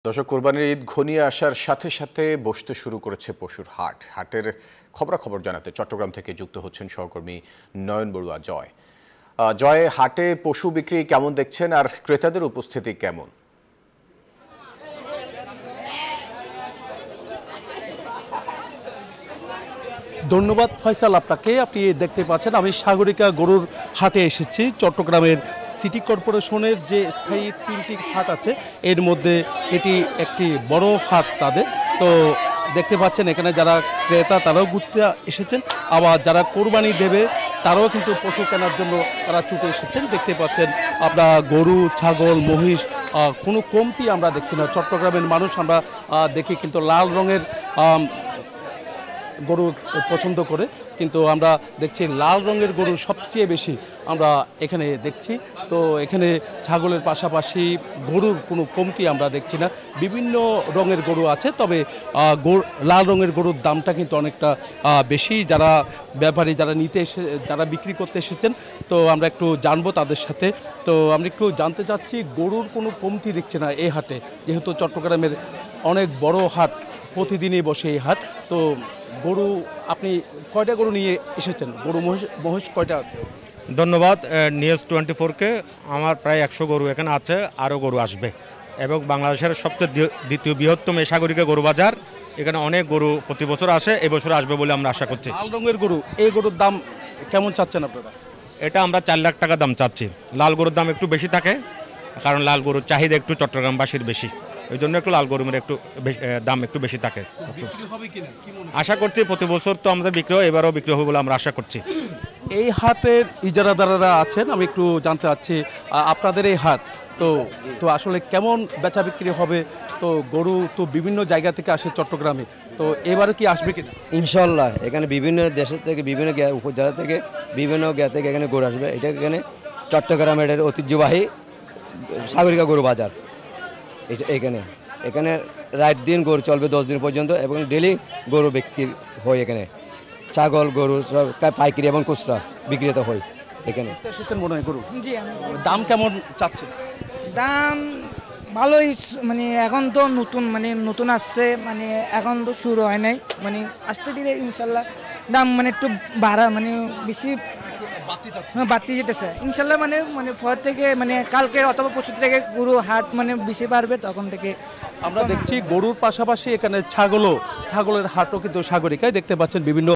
দর্শক, কোরবানির ঈদ ঘনিয়ে আসার সাথে সাথে বসতে শুরু করেছে পশুর হাট। হাটের খবরাখবর জানাতে চট্টগ্রাম থেকে যুক্ত হচ্ছেন সহকর্মী নয়ন বড়ুয়া জয়। জয়, হাটে পশু বিক্রি কেমন দেখছেন আর ক্রেতাদের উপস্থিতি কেমন? ধন্যবাদ ফয়সাল আপনাকে। আপনি দেখতে পাচ্ছেন আমি সাগরিকা গরুর হাটে এসেছি। চট্টগ্রামের সিটি কর্পোরেশনের যে স্থায়ী 3টি হাট আছে এর মধ্যে এটি একটি বড় হাট তাদের। তো দেখতে পাচ্ছেন এখানে যারা ক্রেতা তারাও ঘুরতে এসেছেন, আবার যারা কোরবানি দেবে তারাও কিন্তু পশু কেনার জন্য তারা ছুটে এসেছেন। দেখতে পাচ্ছেন আপনার গরু, ছাগল, মহিষ কোনো কমতি আমরা দেখছি না। চট্টগ্রামের মানুষ আমরা দেখি কিন্তু লাল রঙের গরু পছন্দ করে, কিন্তু আমরা দেখছি লাল রঙের গরু সবচেয়ে বেশি আমরা এখানে দেখছি। তো এখানে ছাগলের পাশাপাশি গরুর কোনো কমতি আমরা দেখছি না। বিভিন্ন রঙের গরু আছে, তবে লাল রঙের গরুর দামটা কিন্তু অনেকটা বেশি। যারা ব্যাপারী যারা যারা বিক্রি করতে এসেছেন, তো আমরা একটু জানবো তাদের সাথে। তো আমরা একটু জানতে চাচ্ছি, গরুর কোনো কমতি দেখছে না এই হাটে, যেহেতু চট্টগ্রামের অনেক বড় হাট, প্রতিদিনই বসে এই হাট। তো গরু আপনি কয়টা গরু নিয়ে এসেছেন? গরু মহিষ কয়টা আছে? ধন্যবাদ নিউজ 24-কে। আমার প্রায় 100 গরু এখানে আছে, আরও গরু আসবে। এবং বাংলাদেশের সবচেয়ে দ্বিতীয় বৃহত্তম এই সাগরিকা গরু বাজার। এখানে অনেক গরু প্রতি বছর আসে, এবছর আসবে বলে আমরা আশা করছি। লাল রঙের গরু, এই গরুর দাম কেমন চাচ্ছেন আপনারা? এটা আমরা 4 লাখ টাকা দাম চাচ্ছি। লাল গরুর দাম একটু বেশি থাকে, কারণ লাল গরুর চাহিদা একটু চট্টগ্রামবাসীর বেশি, ওই জন্য একটু লাল গরুর একটু দাম একটু বেশি থাকে। আশা করছি প্রতি বছর তো আমাদের বিক্রি হয়, এবারও বিক্রি হবে বলে আমরা আশা করছি। এই হাটের ইজারাদাররা আছেন, আমি একটু জানতে চাচ্ছি আপনাদের এই হাট তো আসলে কেমন বেচা বিক্রি হবে? তো গরু তো বিভিন্ন জায়গা থেকে আসে চট্টগ্রামে, তো এবারে কি আসবে কিনা? ইনশাল্লাহ এখানে বিভিন্ন দেশের থেকে, বিভিন্ন উপজেলা থেকে, বিভিন্ন থেকে এখানে গরু আসবে। এটা এখানে চট্টগ্রামের ঐতিহ্যবাহী সাগরিকা গরু বাজার। এখানে রাত দিন গরু চলবে 10 দিন পর্যন্ত, এবং ডেলি গরু বিক্রি হয় এখানে। ছাগল, গরু সব পাইকারি এবং খুচরা বিক্রিত হয় এখানে। মনে হয় গরু দাম কেমন চাচ্ছে? দাম ভালোই, মানে এখন তো নতুন আসছে, এখন তো শুরু হয় নাই, আসতে দিলে ইনশাল্লাহ দাম একটু বাড়া, বেশি বাড়তে যেতেছে ইনশাল্লাহ। পর থেকে কালকে অথবা পরশু থেকে গরু হাট বেশি বাড়বে, তখন থেকে আমরা দেখছি গরুর পাশাপাশি এখানে ছাগলের হাটও কিন্তু সাগরিকায় দেখতে পাচ্ছেন। বিভিন্ন